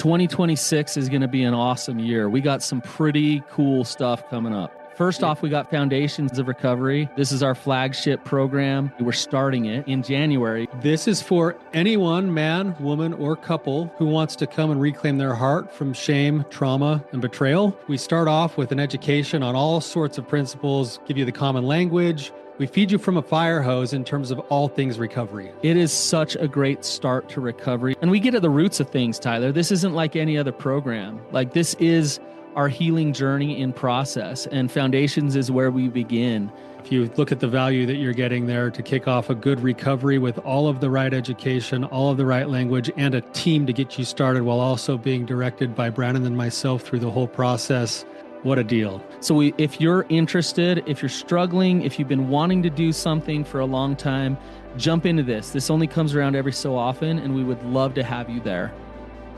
2026 is going to be an awesome year. We got some pretty cool stuff coming up. First off, we got Foundations of Recovery. This is our flagship program. We're starting it in January. This is for anyone, man, woman, or couple who wants to come and reclaim their heart from shame, trauma, and betrayal. We start off with an education on all sorts of principles, give you the common language. We feed you from a fire hose in terms of all things recovery. It is such a great start to recovery. And we get at the roots of things, Tyler. This isn't like any other program. Like, this is our healing journey in process, and Foundations is where we begin. If you look at the value that you're getting there to kick off a good recovery with all of the right education, all of the right language, and a team to get you started while also being directed by Brannon and myself through the whole process, what a deal. So if you're interested, if you're struggling, if you've been wanting to do something for a long time, jump into this. This only comes around every so often, and we would love to have you there.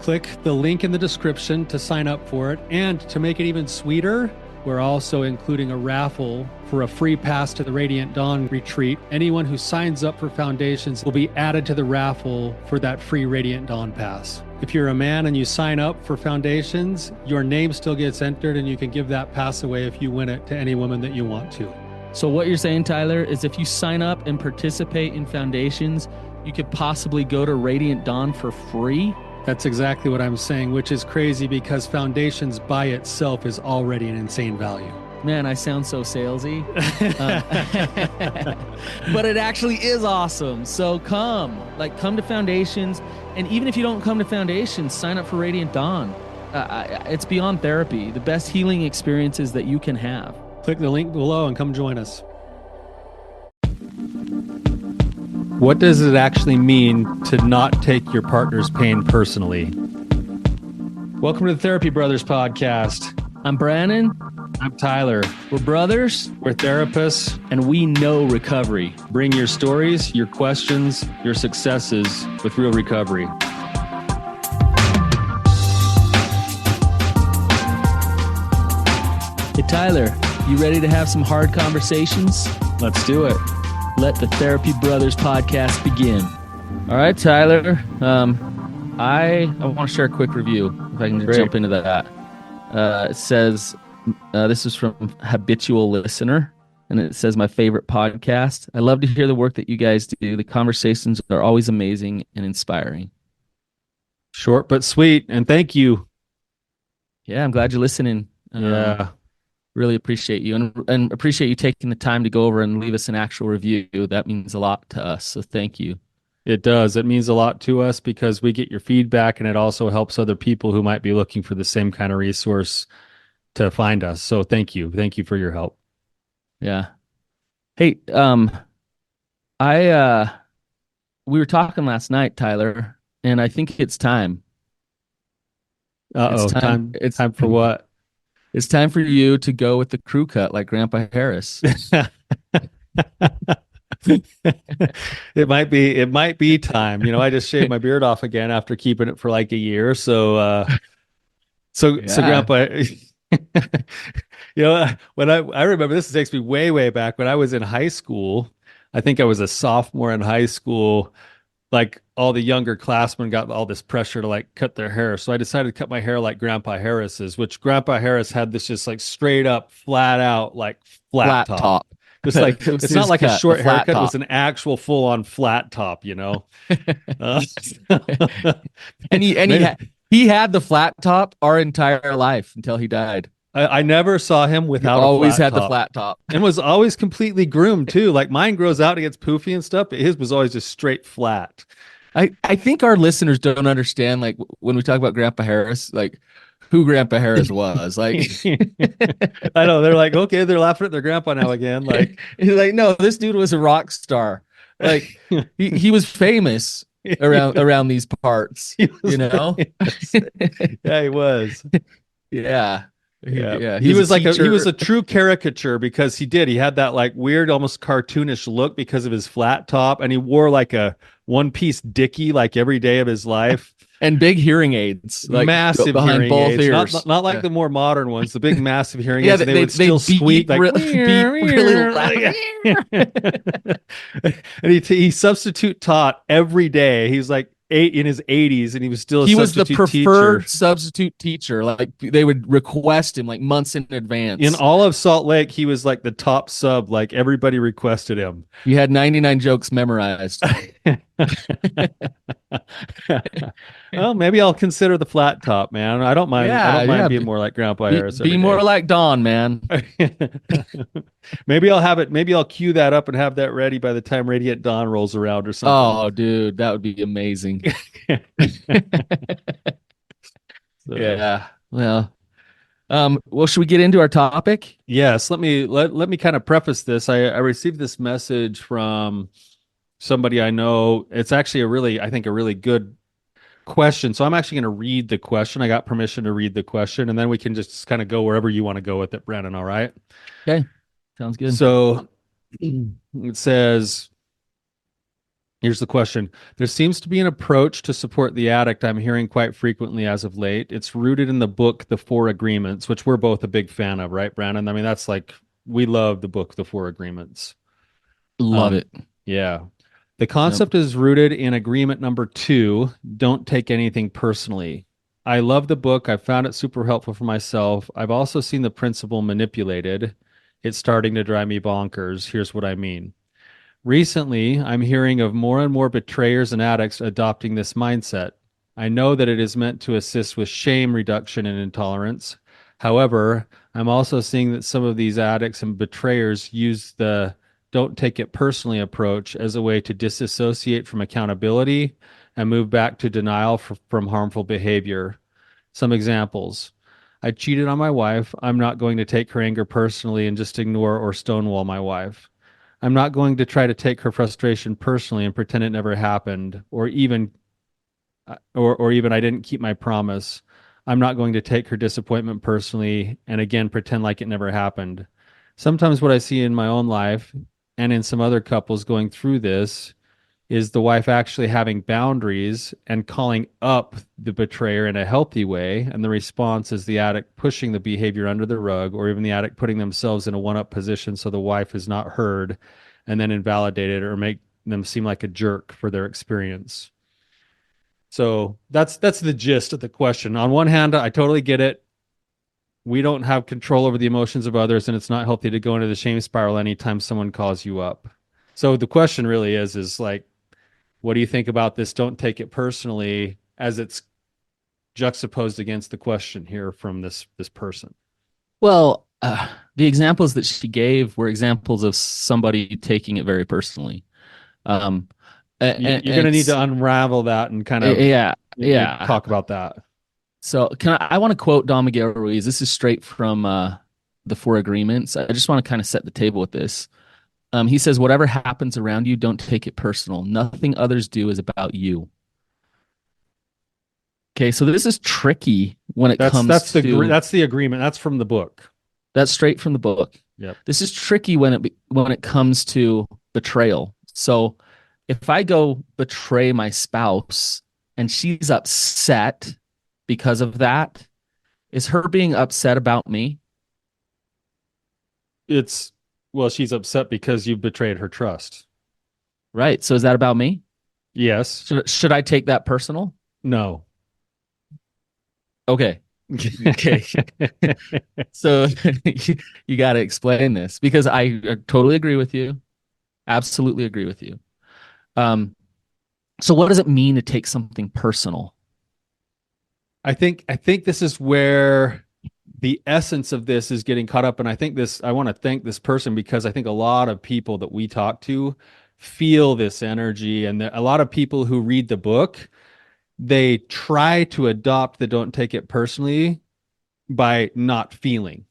Click the link in the description to sign up for it. And to make it even sweeter, we're also including a raffle for a free pass to the Radiant Dawn retreat. Anyone who signs up for Foundations will be added to the raffle for that free Radiant Dawn pass. If you're a man and you sign up for Foundations, your name still gets entered, and you can give that pass away if you win it to any woman that you want to. So what you're saying, Tyler, is if you sign up and participate in Foundations, you could possibly go to Radiant Dawn for free? That's exactly what I'm saying, which is crazy because Foundations by itself is already an insane value. Man, I sound so salesy. But it actually is awesome. So come to Foundations. And even if you don't come to Foundations, sign up for Radiant Dawn. It's beyond therapy, the best healing experiences that you can have. Click the link below and come join us. What does it actually mean to not take your partner's pain personally? Welcome to the Therapy Brothers podcast. I'm Brannon. I'm Tyler. We're brothers. We're therapists. And we know recovery. Bring your stories, your questions, your successes with real recovery. Hey, Tyler, you ready to have some hard conversations? Let's do it. Let the Therapy Brothers podcast begin. All right, Tyler. I want to share a quick review, if I can just jump into that. It says, this is from Habitual Listener, and it says, my favorite podcast. I love to hear the work that you guys do. The conversations are always amazing and inspiring. Short but sweet, and thank you. Yeah, I'm glad you're listening. Yeah. Really appreciate you, and appreciate you taking the time to go over and leave us an actual review. That means a lot to us, so thank you. It does. It means a lot to us because we get your feedback, and it also helps other people who might be looking for the same kind of resource to find us. So thank you. Thank you for your help. Yeah. Hey, we were talking last night, Tyler, and I think it's time. It's time for what? It's time for you to go with the crew cut like Grandpa Harris. It might be time. You know, I just shaved my beard off again after keeping it for like a year. So Grandpa, you know, when I remember, this takes me way back when I was in high school. I think I was a sophomore in high school. Like, all the younger classmen got all this pressure to like cut their hair. So I decided to cut my hair like Grandpa Harris's, which Grandpa Harris had this just like straight up, flat out, like flat top. Just like, it's not like a short haircut. Top. It was an actual full on flat top, you know? And he had the flat top our entire life until he died. I never saw him without always a flat had top. The flat top, and was always completely groomed too. Like, mine grows out, it gets poofy and stuff, but his was always just straight flat. I think our listeners don't understand, like, when we talk about Grandpa Harris, like, who Grandpa Harris was. Like, I know, they're like, okay, they're laughing at their grandpa now again. Like, no, this dude was a rock star. Like, he was famous around these parts. You know? Yeah, he was. Yeah. Yeah. He was a true caricature because he had that like weird, almost cartoonish look because of his flat top, and he wore like a one-piece dickie like every day of his life. And big hearing aids, like massive behind hearing both aids, ears. not like the more modern ones, the big massive hearing aids. And they would still beep squeak like, really loud. And he substitute taught every day. He's like, in his 80s, and he was still a He was the substitute teacher preferred substitute teacher. Like they would request him like months in in advance. all of Salt Lake. He was like the top sub. Like everybody requested him. He had 99 jokes memorized. Well, maybe I'll consider the flat top, man. I don't mind. I Yeah, don't mind yeah. being more like Grandpa Be, Harris be every more day. like Don, man. Maybe I'll have it. Maybe I'll cue that up and have that ready by the time Radiant Dawn rolls around or something. Oh, dude, that would be amazing. So, Yeah. Well, should we get into our topic? yes, let me kind of preface this. I received this message from somebody I know. It's actually I think a really good question. So I'm actually going to read the question. I got permission to read the question, and then we can just kind of go wherever you want to go with it, Brannon. All right. Okay. Sounds good. So it says, here's the question. There seems to be an approach to support the addict I'm hearing quite frequently as of late. It's rooted in the book, The Four Agreements, which we're both a big fan of, right, Brannon? I mean, that's like, we love the book, The Four Agreements. Love it. Yeah. The concept is rooted in agreement number 2, don't take anything personally. I love the book. I found it super helpful for myself. I've also seen the principle manipulated. It's starting to drive me bonkers. Here's what I mean. Recently, I'm hearing of more and more betrayers and addicts adopting this mindset. I know that it is meant to assist with shame reduction and intolerance. However, I'm also seeing that some of these addicts and betrayers use the don't take it personally approach as a way to disassociate from accountability and move back to denial from harmful behavior. Some examples. I cheated on my wife. I'm not going to take her anger personally and just ignore or stonewall my wife. I'm not going to try to take her frustration personally and pretend it never happened, or even I didn't keep my promise. I'm not going to take her disappointment personally and again pretend like it never happened. Sometimes what I see in my own life and in some other couples going through this is the wife actually having boundaries and calling up the betrayer in a healthy way, and the response is the addict pushing the behavior under the rug, or even the addict putting themselves in a one-up position so the wife is not heard and then invalidated or make them seem like a jerk for their experience. So that's the gist of the question. On one hand, I totally get it. We don't have control over the emotions of others, and it's not healthy to go into the shame spiral anytime someone calls you up. So the question really is like, what do you think about this? Don't take it personally, as it's juxtaposed against the question here from this person. Well, the examples that she gave were examples of somebody taking it very personally. You're going to need to unravel that and kind of talk about that. So I want to quote Don Miguel Ruiz. This is straight from the Four Agreements. I just want to kind of set the table with this. He says, whatever happens around you, don't take it personal. Nothing others do is about you. Okay, so this is tricky when it comes to... That's the agreement. That's from the book. That's straight from the book. Yep. This is tricky when it comes to betrayal. So if I go betray my spouse and she's upset because of that, is her being upset about me? She's upset because you've betrayed her trust. Right. So is that about me? Yes. Should I take that personal? No. Okay. Okay. So you got to explain this, because I totally agree with you. Absolutely agree with you. So what does it mean to take something personal? I think this is where the essence of this is getting caught up. And I want to thank this person, because I think a lot of people that we talk to feel this energy. And a lot of people who read the book, they try to adopt the don't take it personally by not feeling,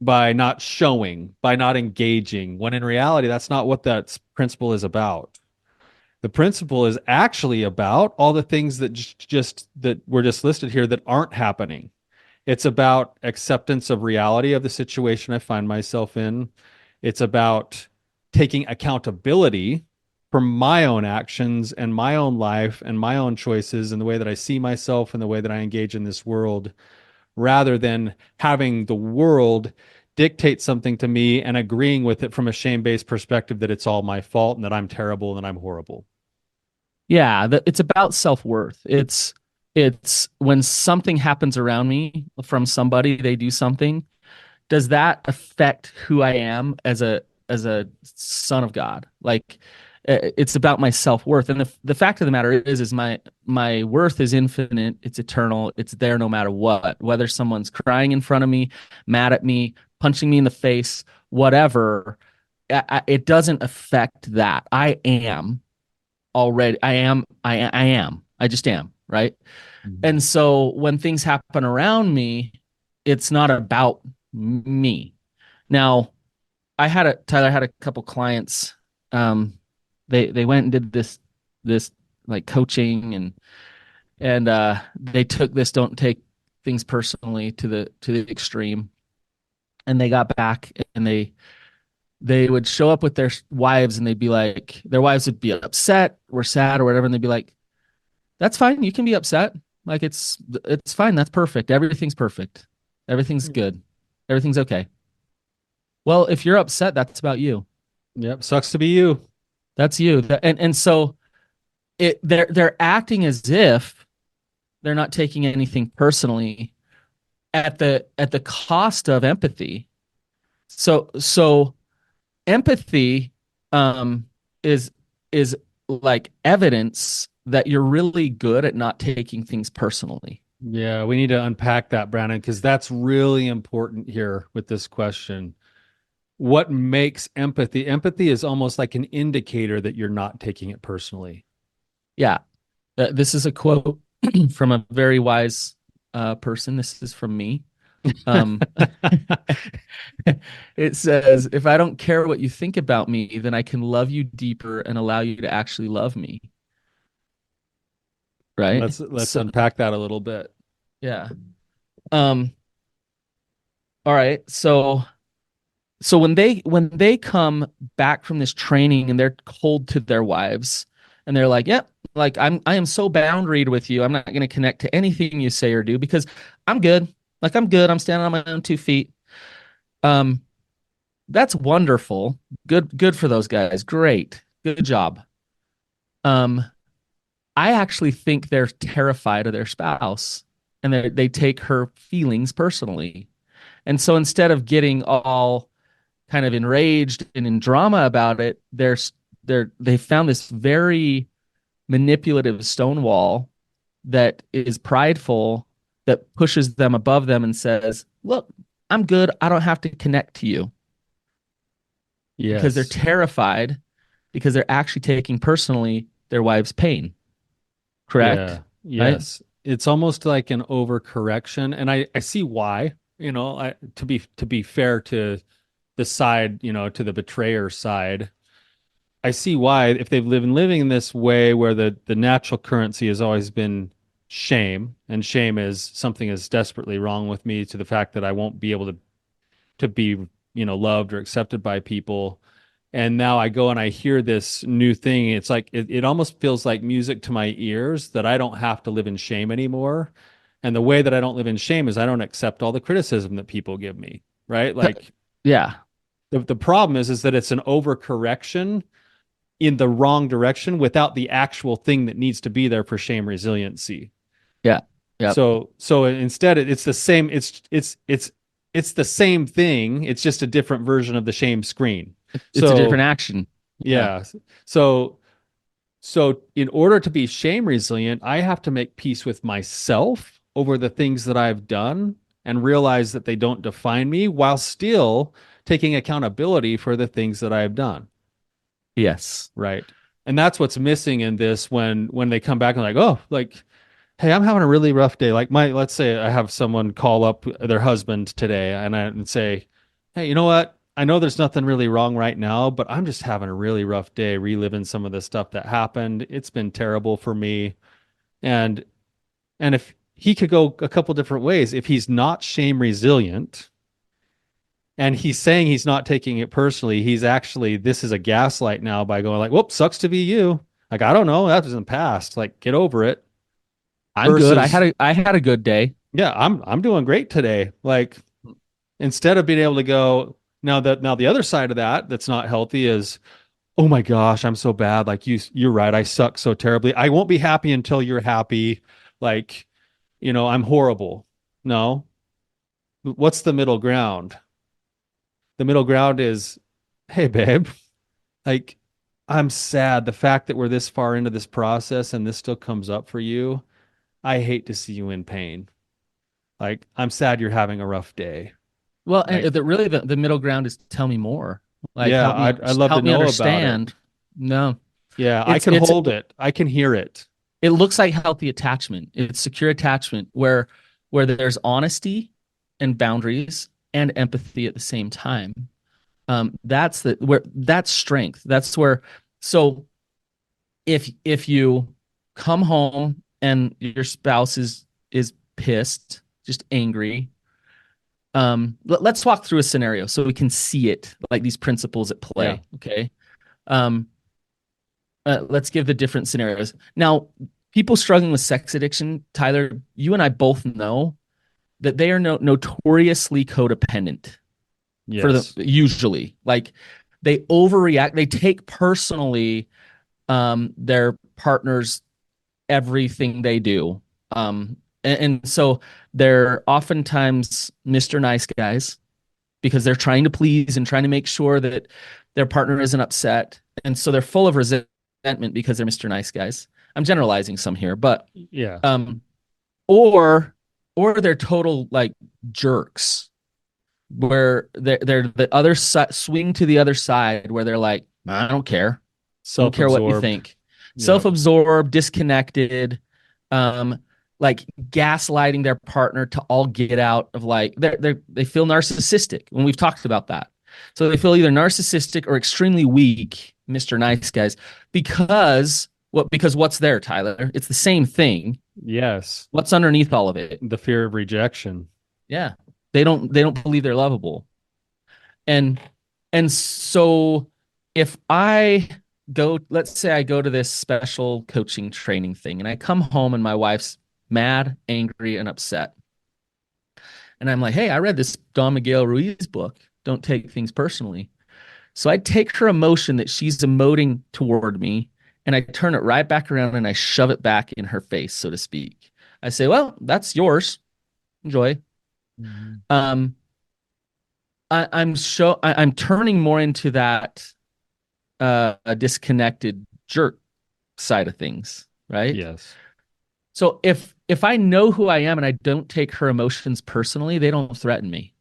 by not showing, by not engaging, when in reality, that's not what that principle is about. The principle is actually about all the things that that were just listed here that aren't happening. It's about acceptance of reality of the situation I find myself in. It's about taking accountability for my own actions and my own life and my own choices and the way that I see myself and the way that I engage in this world, rather than having the world dictate something to me and agreeing with it from a shame-based perspective that it's all my fault and that I'm terrible and that I'm horrible. Yeah, it's about self-worth. It's when something happens around me from somebody, they do something, does that affect who I am as a son of God? Like it's about my self-worth. And the fact of the matter is my worth is infinite, it's eternal, it's there no matter what. Whether someone's crying in front of me, mad at me, punching me in the face, whatever, it doesn't affect that. I am already I am. I just am, right? Mhm. And so when things happen around me, it's not about me. Now, Tyler had a couple clients. Um, they went and did this like coaching and they took this don't take things personally to the extreme. And they got back and they would show up with their wives and they'd be like, their wives would be upset or sad or whatever, and they'd be like, "That's fine. You can be upset. Like it's fine. That's perfect. Everything's perfect. Everything's good. Everything's okay." Well, if you're upset, that's about you. Yep. Sucks to be you. That's you. And so they're acting as if they're not taking anything personally at the cost of empathy. So empathy um is is like evidence that you're really good at not taking things personally. Yeah, we need to unpack that, Brannon, because that's really important here with this question. What makes empathy? Empathy is almost like an indicator that you're not taking it personally. Yeah. This is a quote from a very wise person. This is from me. Um, it says, "If I don't care what you think about me, then I can love you deeper and allow you to actually love me." Right? Let's So, unpack that a little bit. yeah. Um, all right. So when they come back from this training and they're cold to their wives and they're like, "Yep, like I am so boundaried with you. I'm not going to connect to anything you say or do because I'm good. Like I'm good. I'm standing on my own 2 feet." Um, that's wonderful. Good for those guys. Great. Good job. Um, I actually think they're terrified of their spouse and they take her feelings personally. And so instead of getting all kind of enraged and in drama about it, they found this very manipulative stonewall that is prideful, that pushes them above them and says, "Look, I'm good. I don't have to connect to you." Because they're Yes. terrified, because they're actually taking personally their wife's pain. Correct? Yeah. Right? Yes. It's almost like an overcorrection, and I see why. To be fair to the side, to the betrayer side, I see why if they've been living in this way where the natural currency has always been shame, and shame is something is desperately wrong with me to the fact that I won't be able to be, loved or accepted by people. And now I go and I hear this new thing. It's like it almost feels like music to my ears that I don't have to live in shame anymore. And the way that I don't live in shame is I don't accept all the criticism that people give me, right? Like Yeah. the problem is that it's an overcorrection in the wrong direction without the actual thing that needs to be there for shame resiliency. Yeah. Yeah. So instead it's the same it's the same thing. It's just a different version of the shame screen. It's a different So action. Yeah. yeah. So in order to be shame resilient, I have to make peace with myself over the things that I've done and realize that they don't define me while still taking accountability for the things that I've done. Yes. Right. And that's what's missing in this when they come back and like, oh, like, hey, I'm having a really rough day. Like let's say I have someone call up their husband today and say, hey, you know what? I know there's nothing really wrong right now, but I'm just having a really rough day reliving some of the stuff that happened. It's been terrible for me. And if he could go a couple different ways, if he's not shame resilient, and he's saying he's not taking it personally, he's actually, this is a gaslight now by going like, whoop, sucks to be you. Like, I don't know, that was in the past. Like, get over it. I'm good. Versus, I had a good day. yeah, I'm doing great today. Like, instead of being able to go, now the other side of that that's not healthy is, oh my gosh, I'm so bad. Like you're right. I suck so terribly. I won't be happy until you're happy. Like, I'm horrible. No. What's the middle ground? The middle ground is, hey, babe, like I'm sad. The fact that we're this far into this process and this still comes up for you, I hate to see you in pain. Like, I'm sad you're having a rough day. Well, Like, and the middle ground is tell me more. Like yeah, I'd love to help me know about it. understand. No, Yeah, I it's can it's hold it. I can hear it. it looks like healthy attachment. It's secure attachment where there's honesty and boundaries and empathy at the same time. That's strength. That's where so if you come home and your spouse is pissed, just angry, let's walk through a scenario so we can see it, like these principles at Yeah. play. Okay. Um, let's give the different scenarios. Now, people struggling with sex addiction, Tyler, you and I both know that they are notoriously codependent for the Yes. usually. Like they overreact, they take personally their partner's everything they do. And so they're oftentimes Mr. Nice Guys because they're trying to please and trying to make sure that their partner isn't upset. And so they're full of resentment because they're Mr. Nice Guys. I'm generalizing some here, but Yeah. or they're total like jerks where they're the other side, swing to the other side where they're like, I don't care. I don't care what you Self-absorbed. think. Yeah. Self-absorbed, disconnected, like gaslighting their partner to all get out of like they feel narcissistic when we've talked about that. So they feel either narcissistic or extremely weak, Mr. Nice Guys, because what's there, Tyler? It's the same thing. Yes. What's underneath all of it? The fear of rejection. Yeah. They don't believe they're lovable. And so if let's say I go to this special coaching training thing and I come home and my wife's mad, angry, and upset. And I'm like, hey, I read this Don Miguel Ruiz book. Don't take things personally. So I take her emotion that she's emoting toward me and I turn it right back around and I shove it back in her face, so to speak. I say, well, that's yours. Enjoy. Mm-hmm. I'm turning more into that a disconnected jerk side of things, right? Yes. So if I know who I am and I don't take her emotions personally, they don't threaten me.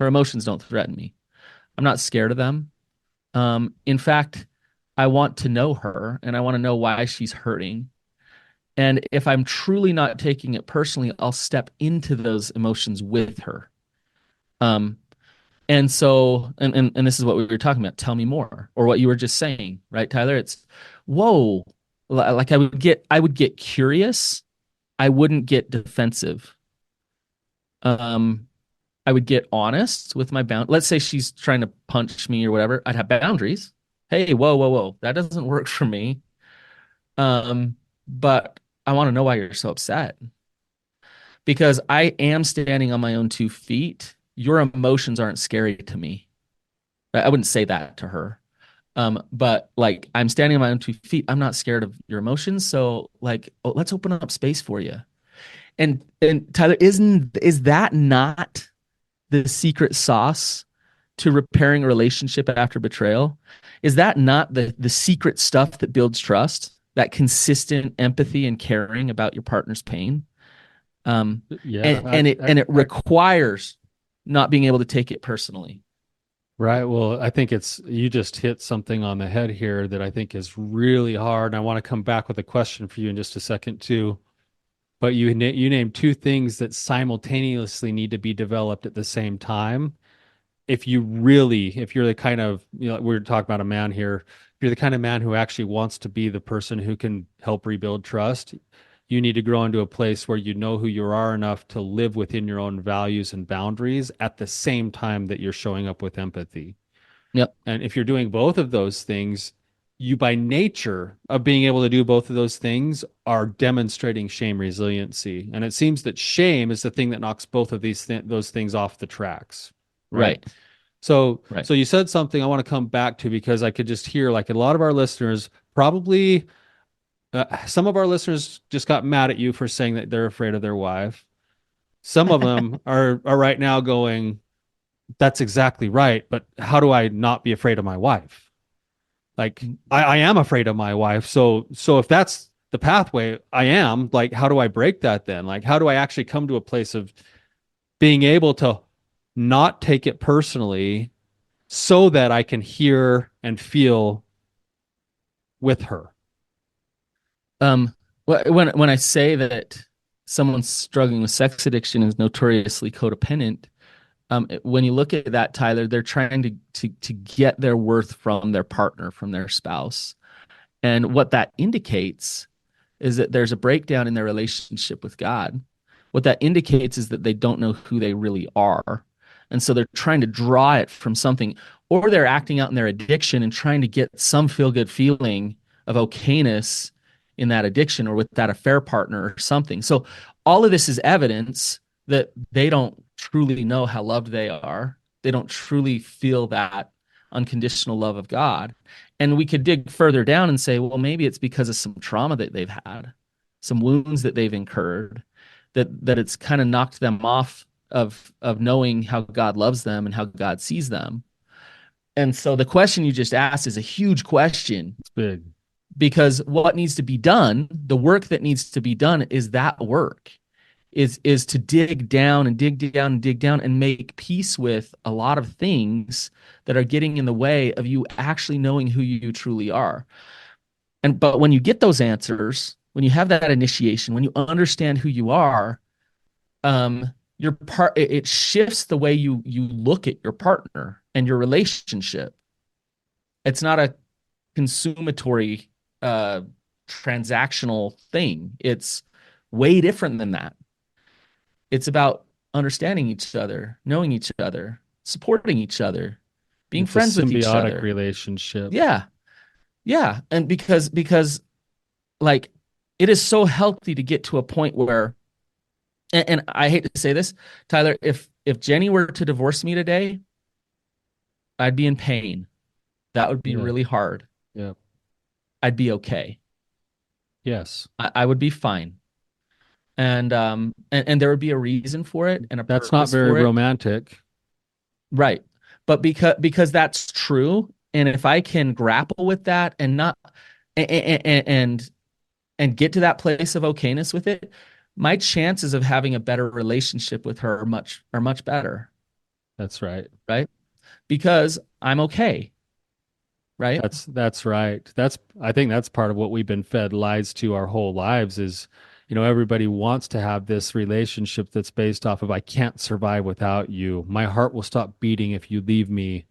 Her emotions don't threaten me. I'm not scared of them. In fact, I want to know her and I want to know why she's hurting. And if I'm truly not taking it personally, I'll step into those emotions with her. And so, and this is what we were talking about. Tell me more, or what you were just saying, right, Tyler? It's, whoa, like I would get curious. I wouldn't get defensive. I would get honest with my bound. Let's say she's trying to punch me or whatever. I'd have boundaries. Hey, whoa, whoa, whoa, that doesn't work for me. But I want to know why you're so upset because I am standing on my own 2 feet. Your emotions aren't scary to me. I wouldn't say that to her. But like I'm standing on my own 2 feet. I'm not scared of your emotions. So like, let's open up space for you. And Tyler, is that not the secret sauce to repairing a relationship after betrayal? Is that not the secret stuff that builds trust? That consistent empathy and caring about your partner's pain. Yeah. And it requires not being able to take it personally. Right. Well, I think you just hit something on the head here that I think is really hard. And I want to come back with a question for you in just a second too. But you named 2 things that simultaneously need to be developed at the same time. If you're the kind of, we're talking about a man here. If you're the kind of man who actually wants to be the person who can help rebuild trust, you need to grow into a place where you know who you are enough to live within your own values and boundaries at the same time that you're showing up with empathy. Yep. And if you're doing both of those things, you by nature of being able to do both of those things are demonstrating shame resiliency. And it seems that shame is the thing that knocks both of those things off the tracks. Right. Right. So you said something I want to come back to because I could just hear like a lot of our listeners probably some of our listeners just got mad at you for saying that they're afraid of their wife. Some of them are right now going, that's exactly right, but how do I not be afraid of my wife? Like I am afraid of my wife. So if that's the pathway I am, like how do I break that then? Like how do I actually come to a place of being able to not take it personally so that I can hear and feel with her? When I say that someone struggling with sex addiction is notoriously codependent, when you look at that, Tyler, they're trying to get their worth from their partner, from their spouse. And what that indicates is that there's a breakdown in their relationship with God. What that indicates is that they don't know who they really are. And so they're trying to draw it from something, or they're acting out in their addiction and trying to get some feel good feeling of okayness in that addiction or with that affair partner or something. So all of this is evidence that they don't truly know how loved they are. They don't truly feel that unconditional love of God. And we could dig further down and say, well, maybe it's because of some trauma that they've had, some wounds that they've incurred, that it's kind of knocked them off of knowing how God loves them and how God sees them. And so the question you just asked is a huge question. It's big. Because what needs to be done, the work that needs to be done is that work, is to dig down and dig down and dig down and make peace with a lot of things that are getting in the way of you actually knowing who you truly are. But when you get those answers, when you have that initiation, when you understand who you are, it shifts the way you look at your partner and your relationship. It's not a consumatory transactional thing. It's way different than that. It's about understanding each other, knowing each other, supporting each other, being It's a friends with each symbiotic other. relationship. Yeah. Yeah. And because like it is so healthy to get to a point where and I hate to say this, Tyler, if Jenny were to divorce me today, I'd be in pain. That would be Yeah. really hard. Yeah. I'd be okay. Yes. I would be fine. And there would be a reason for it and a That's not purpose very for it. romantic. Right. But because that's true, and if I can grapple with that and not and and get to that place of okayness with it, my chances of having a better relationship with her are much better, That's right. right? Because I'm okay, right? That's right. I think that's part of what we've been fed lies to our whole lives is, everybody wants to have this relationship that's based off of I can't survive without you. My heart will stop beating if you leave me.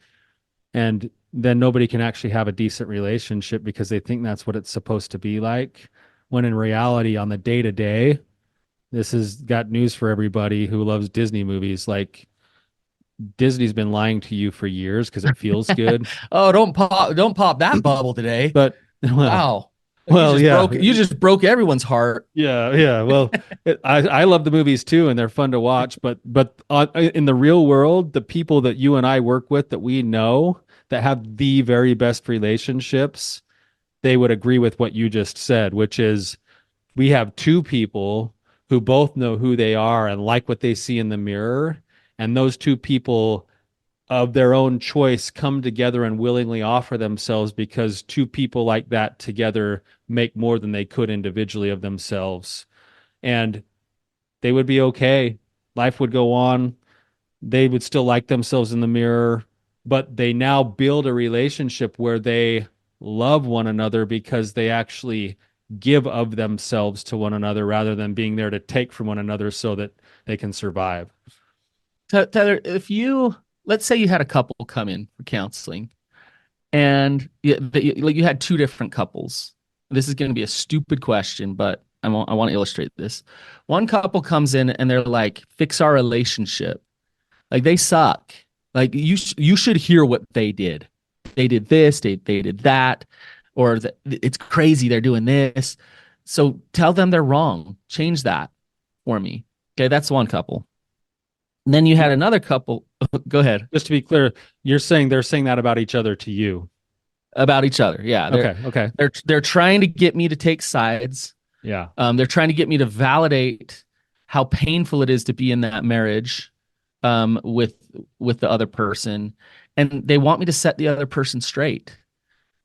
And then nobody can actually have a decent relationship because they think that's what it's supposed to be like. When in reality, on the day to day, this has got news for everybody who loves Disney movies. Like Disney's been lying to you for years because it feels good. Oh, don't pop that bubble today. But Wow. yeah, You just broke everyone's heart. yeah. Well, I love the movies too, and they're fun to watch. But in the real world, the people that you and I work with that we know that have the very best relationships, they would agree with what you just said, which is we have two people who both know who they are and like what they see in the mirror, and those two people of their own choice come together and willingly offer themselves because two people like that together make more than they could individually of themselves. And they would be okay. Life would go on. They would still like themselves in the mirror, but they now build a relationship where they love one another because they actually give of themselves to one another rather than being there to take from one another so that they can survive. Tyler, let's say you had a couple come in for counseling and you had two different couples. This is going to be a stupid question, but I want to illustrate this. One couple comes in and they're like, fix our relationship. Like they suck. Like you should hear what they did. They did this, they did that, or it's crazy they're doing this. So tell them they're wrong. Change that for me. Okay, that's one couple. Then you had another couple. Go ahead. Just to be clear, you're saying they're saying that about each other to you. About each other. Yeah. Okay. Okay. They're trying to get me to take sides. Yeah. They're trying to get me to validate how painful it is to be in that marriage with the other person, and they want me to set the other person straight,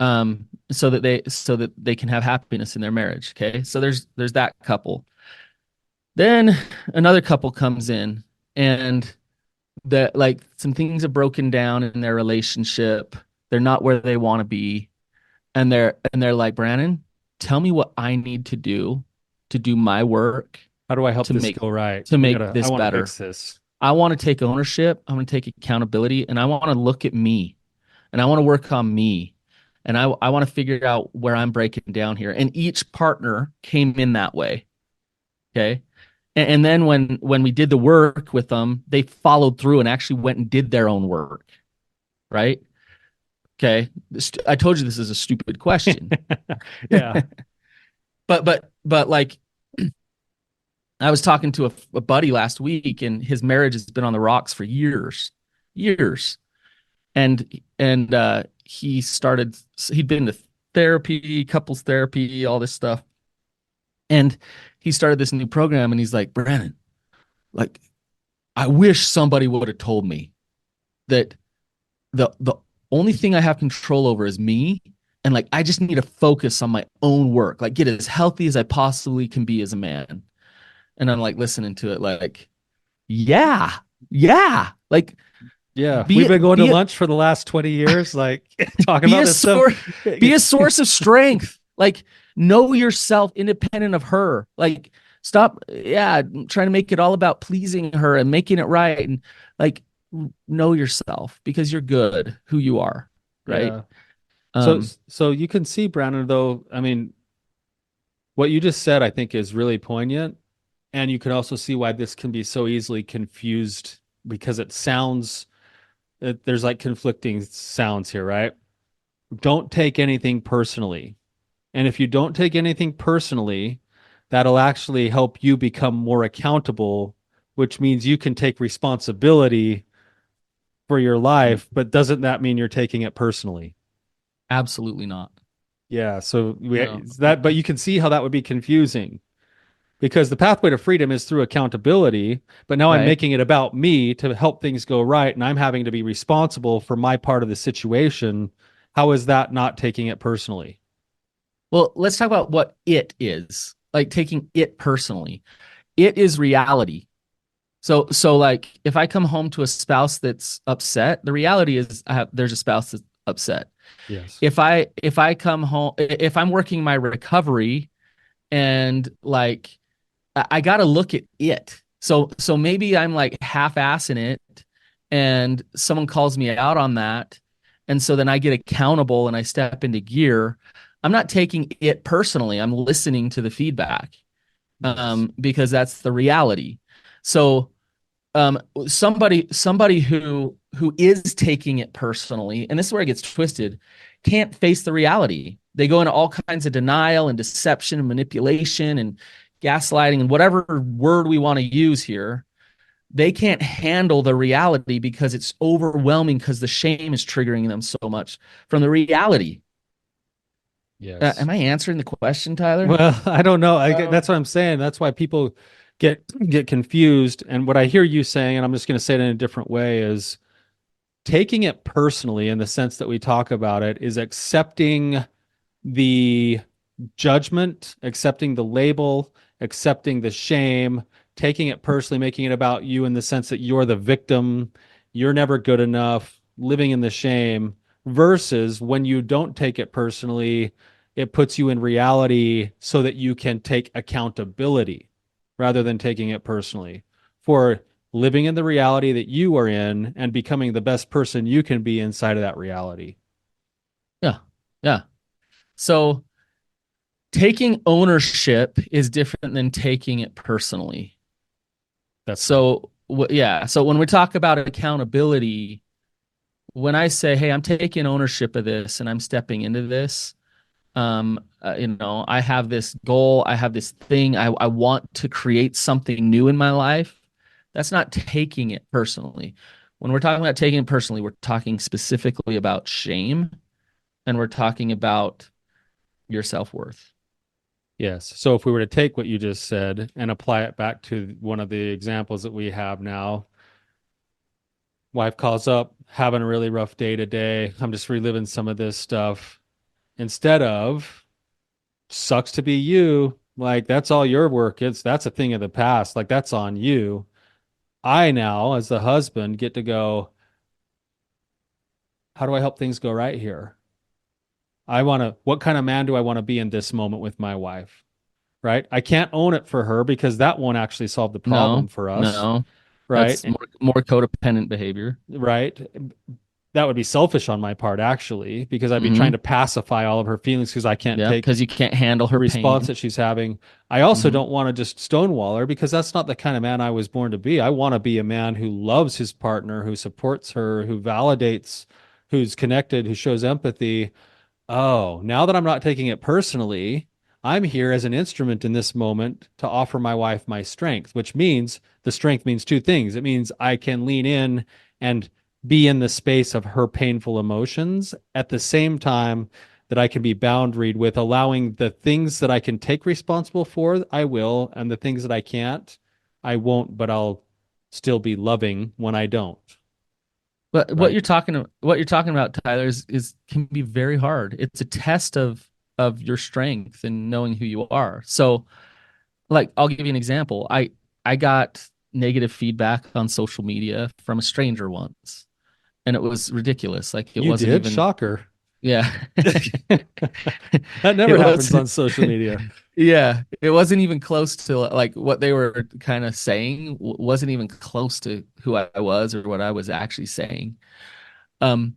so that they can have happiness in their marriage. Okay, so there's that couple. Then another couple comes in, and that like some things have broken down in their relationship. They're not where they want to be, and they're like, Brannon, tell me what I need to do my work How do I help to this make go right? to We make gotta. I this want to better. fix this. I want to take ownership. I want to take accountability, and I want to look at me, and I want to work on me, and I want to figure out where I'm breaking down here. And each partner came in that way. Okay. And then when we did the work with them, they followed through and actually went and did their own work. Right. Okay. I told you this is a stupid question. Yeah. But like I was talking to a buddy last week, and his marriage has been on the rocks for years. And he'd been to therapy, couples therapy, all this stuff. And he started this new program, and he's like, Brannon, like, I wish somebody would have told me that the only thing I have control over is me. And like I just need to focus on my own work, like get as healthy as I possibly can be as a man. And I'm like listening to it like, yeah, yeah. Like Yeah. We've been going to lunch for the last 20 years, like talking about this stuff. Be a source of strength. Like know yourself independent of her. Like stop, yeah, trying to make it all about pleasing her and making it right. And like know yourself because you're good who you are. Right. Yeah. So you can see, Brandon, though, I mean, what you just said, I think, is really poignant. And you can also see why this can be so easily confused because there's like conflicting sounds here, right? Don't take anything personally. And if you don't take anything personally, that'll actually help you become more accountable, which means you can take responsibility for your life. But doesn't that mean you're taking it personally? Absolutely not. Yeah. So No. but you can see how that would be confusing because the pathway to freedom is through accountability. But now I'm Right. making it about me to help things go right. And I'm having to be responsible for my part of the situation. How is that not taking it personally? Well, let's talk about what it is. Like taking it personally. It is reality. So like if I come home to a spouse that's upset, the reality is there's a spouse that's upset. Yes. If I come home, if I'm working my recovery and like I got to look at it. So maybe I'm like half-assing it and someone calls me out on that. And so then I get accountable and I step into gear. I'm not taking it personally. I'm listening to the feedback Yes. because that's the reality. So somebody who is taking it personally, and this is where it gets twisted, can't face the reality. They go into all kinds of denial and deception and manipulation and gaslighting and whatever word we want to use here. They can't handle the reality because it's overwhelming because the shame is triggering them so much from the reality. Yes. Am I answering the question, Tyler? Well, I don't know. That's what I'm saying. That's why people get confused. And what I hear you saying, and I'm just going to say it in a different way, is taking it personally in the sense that we talk about it is accepting the judgment, accepting the label, accepting the shame, taking it personally, making it about you in the sense that you're the victim, you're never good enough, living in the shame, versus when you don't take it personally, it puts you in reality so that you can take accountability rather than taking it personally for living in the reality that you are in and becoming the best person you can be inside of that reality. Yeah. Yeah. So taking ownership is different than taking it personally. That's so yeah. So when we talk about accountability, when I say, "Hey, I'm taking ownership of this and I'm stepping into this," I have this goal, I have this thing, I want to create something new in my life. That's not taking it personally. When we're talking about taking it personally, we're talking specifically about shame, and we're talking about your self-worth. Yes. So if we were to take what you just said and apply it back to one of the examples that we have now, wife calls up, having a really rough day today. I'm just reliving some of this stuff. Instead of, sucks to be you, like that's all your work. That's a thing of the past. Like that's on you. I now, as the husband, get to go, how do I help things go right here? What kind of man do I want to be in this moment with my wife? Right? I can't own it for her because that won't actually solve the problem for us. No, Right? that's more codependent behavior. Right? That would be selfish on my part, actually, because I'd be trying to pacify all of her feelings because I can't take because you can't handle her response pain that she's having. I also don't want to just stonewall her because that's not the kind of man I was born to be. I want to be a man who loves his partner, who supports her, who validates, who's connected, who shows empathy. Oh, now that I'm not taking it personally, I'm here as an instrument in this moment to offer my wife my strength, which means the strength means two things. It means I can lean in and be in the space of her painful emotions at the same time that I can be boundaried with allowing the things that I can take responsible for, I will, and the things that I can't, I won't, but I'll still be loving when I don't. But Right. what you're talking about, Tyler, is can be very hard. It's a test of your strength and knowing who you are. So, like, I'll give you an example. I got negative feedback on social media from a stranger once, and it was ridiculous. Like, it You wasn't did? even. Shocker. Yeah. That never happens on social media. Yeah, it wasn't even close to like what they were kind of saying wasn't even close to who I was or what I was actually saying. Um,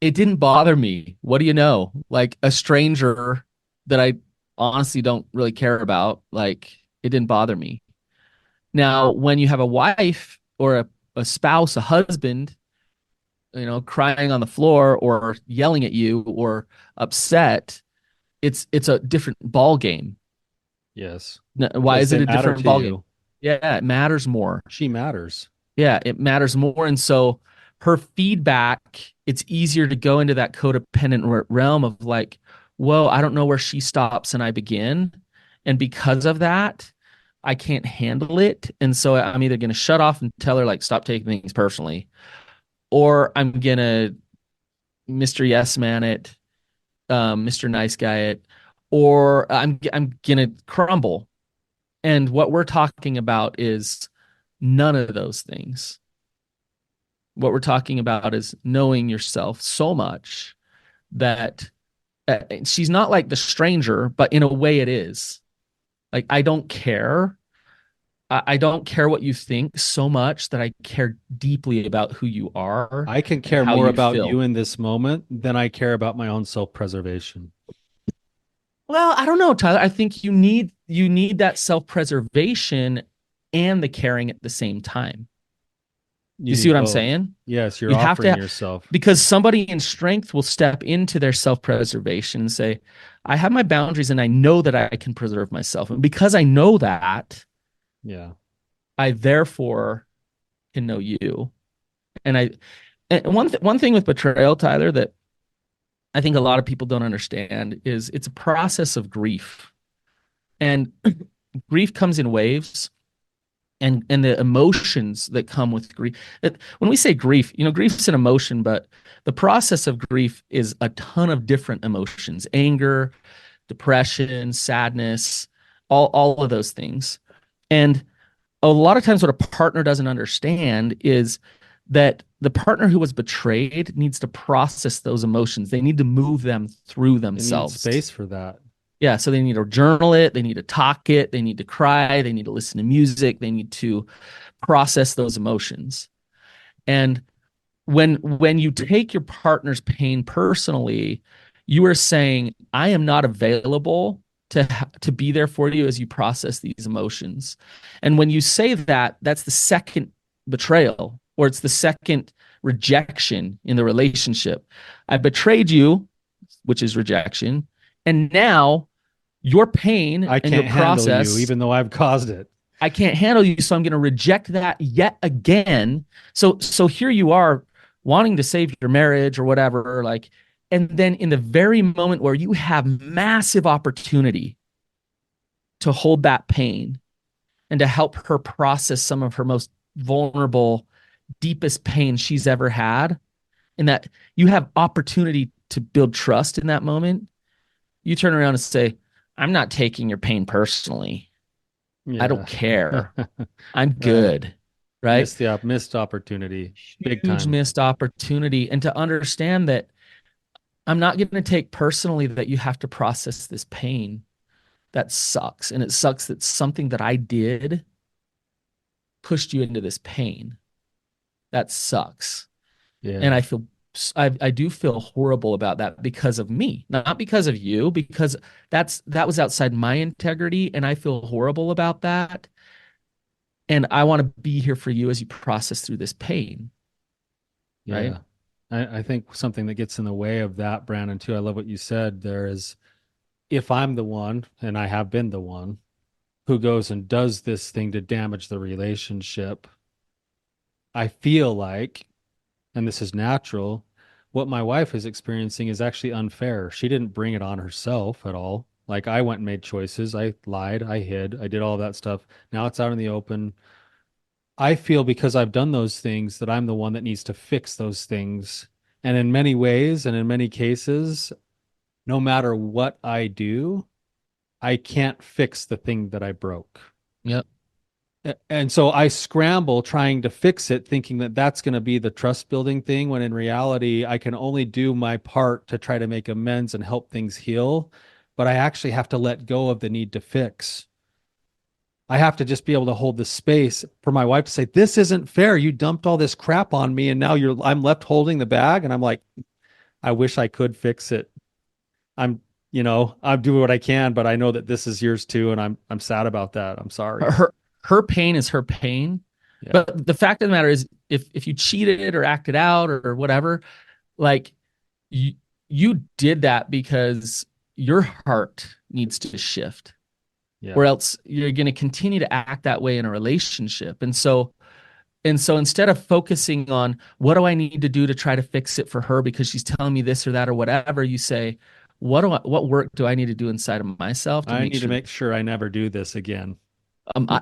it didn't bother me. What do you know? Like a stranger that I honestly don't really care about, like it didn't bother me. Now, when you have a wife or a spouse, a husband, crying on the floor or yelling at you or upset, it's a different ball game. Yes. Why Because is they it a matter different to ballgame? you. Yeah, it matters more. She matters. Yeah, it matters more. And so her feedback, it's easier to go into that codependent realm of like, whoa, I don't know where she stops and I begin. And because of that, I can't handle it. And so I'm either going to shut off and tell her, like, stop taking things personally, or I'm going to Mr. Yes Man it, Mr. Nice Guy it, or I'm going to crumble. And what we're talking about is none of those things. What we're talking about is knowing yourself so much that she's not like the stranger, but in a way it is. Like, I don't care. I don't care what you think so much that I care deeply about who you are I can and care how more you about feel. you in this moment than I care about my own self-preservation. Well, I don't know, Tyler. I think you need that self-preservation and the caring at the same time. You see need what I'm both. saying? Yes, you're You have offering to, yourself. because somebody in strength will step into their self-preservation and say, I have my boundaries and I know that I can preserve myself. And because I know that, Yeah. I therefore can know you. And one thing with betrayal, Tyler, that I think a lot of people don't understand is it's a process of grief. And grief comes in waves, and the emotions that come with grief. When we say grief, grief's an emotion, but the process of grief is a ton of different emotions: anger, depression, sadness, all of those things. And a lot of times what a partner doesn't understand is that the partner who was betrayed needs to process those emotions. They need to move them through They need themselves. space for that. Yeah, so they need to journal it, they need to talk it, they need to cry, they need to listen to music, they need to process those emotions. And when you take your partner's pain personally, you are saying, I am not available to be there for you as you process these emotions. And when you say that, that's the second betrayal, or it's the second rejection in the relationship. I betrayed you, which is rejection, and now your pain I and your can't handle you, process, even though I've caused it. I can't handle you, so I'm going to reject that yet again. So here you are wanting to save your marriage or whatever, like, and then in the very moment where you have massive opportunity to hold that pain and to help her process some of her most vulnerable, deepest pain she's ever had, and that you have opportunity to build trust in that moment, you turn around and say, I'm not taking your pain personally. I don't care. I'm good. Right? Missed opportunity. Big Huge time. missed opportunity. And to understand that I'm not going to take personally that you have to process this pain. That sucks. And it sucks that something that I did pushed you into this pain. That sucks. Yeah. And I do feel horrible about that because of me, not because of you, because that was outside my integrity, and I feel horrible about that. And I want to be here for you as you process through this pain. Yeah. Right? I think something that gets in the way of that, Brannon, too, I love what you said there, is if I'm the one, and I have been the one, who goes and does this thing to damage the relationship, I feel like, and this is natural, what my wife is experiencing is actually unfair. She didn't bring it on herself at all. Like, I went and made choices. I lied, I hid, I did all that stuff. Now it's out in the open. I feel because I've done those things that I'm the one that needs to fix those things. And in many ways and in many cases, no matter what I do, I can't fix the thing that I broke. Yep. And so I scramble trying to fix it, thinking that that's going to be the trust building thing, when in reality, I can only do my part to try to make amends and help things heal. But I actually have to let go of the need to fix. I have to just be able to hold the space for my wife to say, this isn't fair. You dumped all this crap on me, and now I'm left holding the bag. And I'm like, I wish I could fix it. I'm doing what I can, but I know that this is yours too. And I'm sad about that. I'm sorry. Her pain is her pain. Yeah. But the fact of the matter is, if you cheated or acted out or whatever, like you did that because your heart needs to shift. Yeah. Or else you're going to continue to act that way in a relationship. And so instead of focusing on what do I need to do to try to fix it for her because she's telling me this or that or whatever, you say, what work do I need to do inside of myself to make sure I never do this again.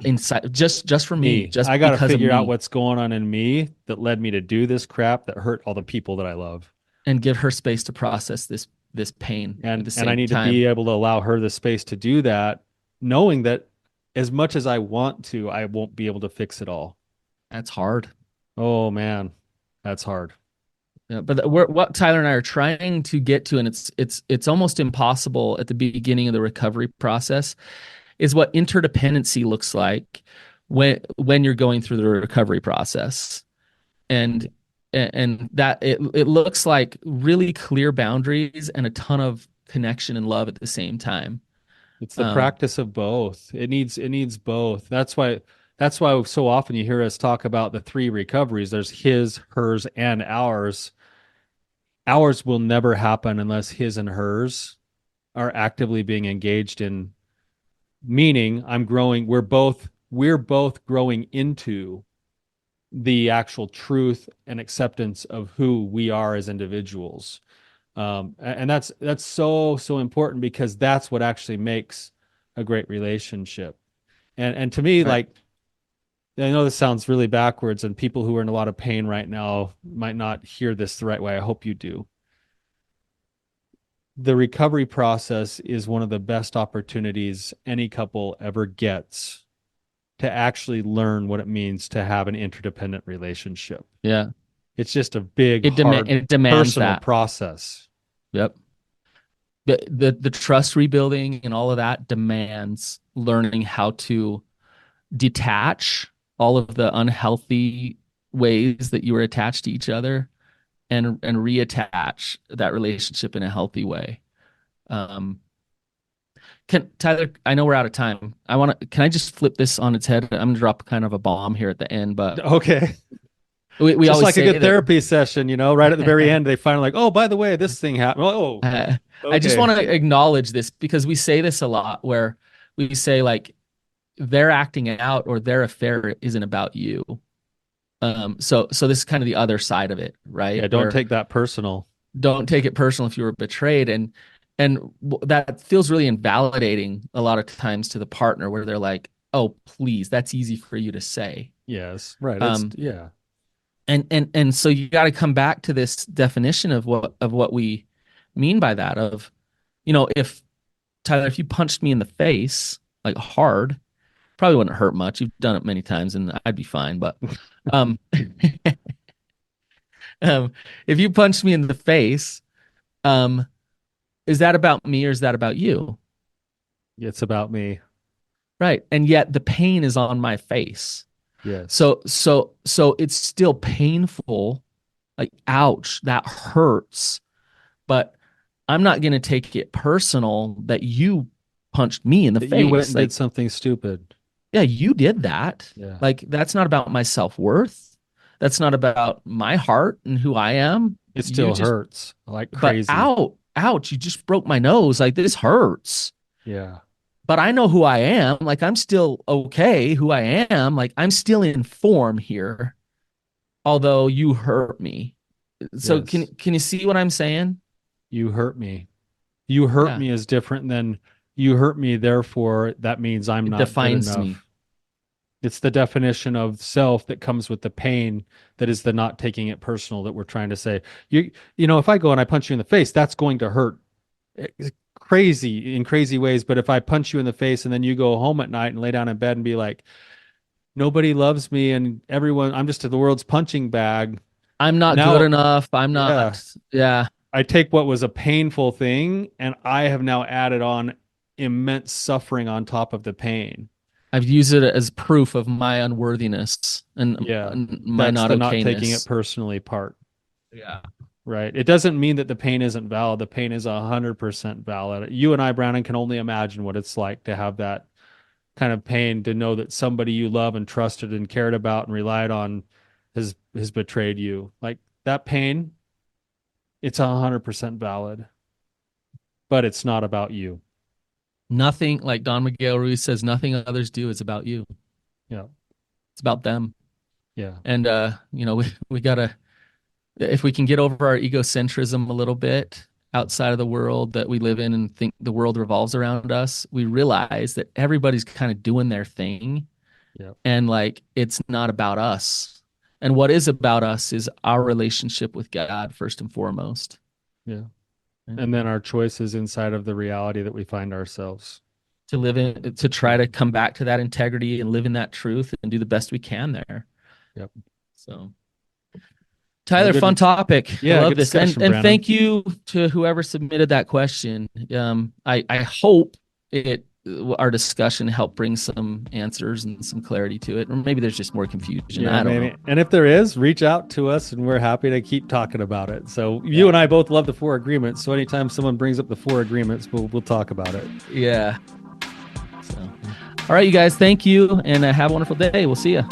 Inside, just for me. Just I got to figure out what's going on in me that led me to do this crap that hurt all the people that I love, and give her space to process this pain. And I need to be able to allow her the space to do that, knowing that as much as I want to, I won't be able to fix it all. That's hard. Oh man, that's hard. Yeah, but what Tyler and I are trying to get to, and it's almost impossible at the beginning of the recovery process, is what interdependency looks like when you're going through the recovery process. And that it looks like really clear boundaries and a ton of connection and love at the same time. It's the practice of both. It needs both. That's why so often you hear us talk about the 3 recoveries. There's his, hers, and ours. Ours will never happen unless his and hers are actively being engaged in, meaning we're both growing into the actual truth and acceptance of who we are as individuals. And that's so important, because that's what actually makes a great relationship. And to me, right, like, I know this sounds really backwards, and people who are in a lot of pain right now might not hear this the right way. I hope you do. The recovery process is one of the best opportunities any couple ever gets to actually learn what it means to have an interdependent relationship. Yeah. It's just a big, it demands personal that process. Yep. The trust rebuilding and all of that demands learning how to detach all of the unhealthy ways that you were attached to each other and reattach that relationship in a healthy way. Tyler, I know we're out of time. Can I just flip this on its head? I'm going to drop kind of a bomb here at the end, but okay. We just always like a good therapy session, right at the very end, they finally like, oh, by the way, this thing happened. Oh, okay. I just want to acknowledge this, because we say this a lot, where we say, like, their acting out or their affair isn't about you. So this is kind of the other side of it, right? Yeah, don't take that personal. Don't take it personal if you were betrayed, and that feels really invalidating a lot of times to the partner, where they're like, "Oh, please, that's easy for you to say." Yes, right. Yeah. And so you got to come back to this definition of what we mean by that. Of, if Tyler, if you punched me in the face like hard, probably wouldn't hurt much. You've done it many times, and I'd be fine. But um, if you punched me in the face, is that about me or is that about you? It's about me. Right. And yet the pain is on my face. Yes. So it's still painful. Like, ouch, that hurts. But I'm not going to take it personal that you punched me in the face. You went and did something stupid. Yeah, you did that. Yeah. Like, that's not about my self-worth. That's not about my heart and who I am. It still hurts like crazy. But ouch, you just broke my nose. Like, this hurts. Yeah. But I know who I am. Like, I'm still okay who I am. Like, I'm still in form here, although you hurt me. So yes. Can you see what I'm saying? You hurt me. You hurt me is different than you hurt me, therefore that means I'm not defines good enough. Me. It's the definition of self that comes with the pain that is the not taking it personal that we're trying to say. You know, if I go and I punch you in the face, that's going to hurt in crazy ways. But if I punch you in the face and then you go home at night and lay down in bed and be like, nobody loves me and I'm just the world's punching bag. I'm not good enough. I'm not. Yeah. I take what was a painful thing and I have now added on immense suffering on top of the pain. I've used it as proof of my unworthiness and my not okayness. Not taking it personally part. Yeah. Right. It doesn't mean that the pain isn't valid. The pain is 100% valid. You and I, Brannon, can only imagine what it's like to have that kind of pain, to know that somebody you love and trusted and cared about and relied on has betrayed you. Like, that pain, it's 100% valid, but it's not about you. Nothing, like Don Miguel Ruiz says, nothing others do is about you. Yeah. It's about them. Yeah. And, we gotta, if we can get over our egocentrism a little bit outside of the world that we live in and think the world revolves around us, we realize that everybody's kind of doing their thing. Yeah. And like, it's not about us. And what is about us is our relationship with God first and foremost. Yeah. And then our choices inside of the reality that we find ourselves. To live in, to try to come back to that integrity and live in that truth and do the best we can there. Yep. So, Tyler, fun topic. Yeah, I love this. And thank you to whoever submitted that question. I hope our discussion helped bring some answers and some clarity to it. Or maybe there's just more confusion. I don't know. And if there is, reach out to us and we're happy to keep talking about it. So you and I both love the 4 agreements. So anytime someone brings up the 4 agreements, we'll talk about it. Yeah. So, all right, you guys, thank you. And have a wonderful day. We'll see you.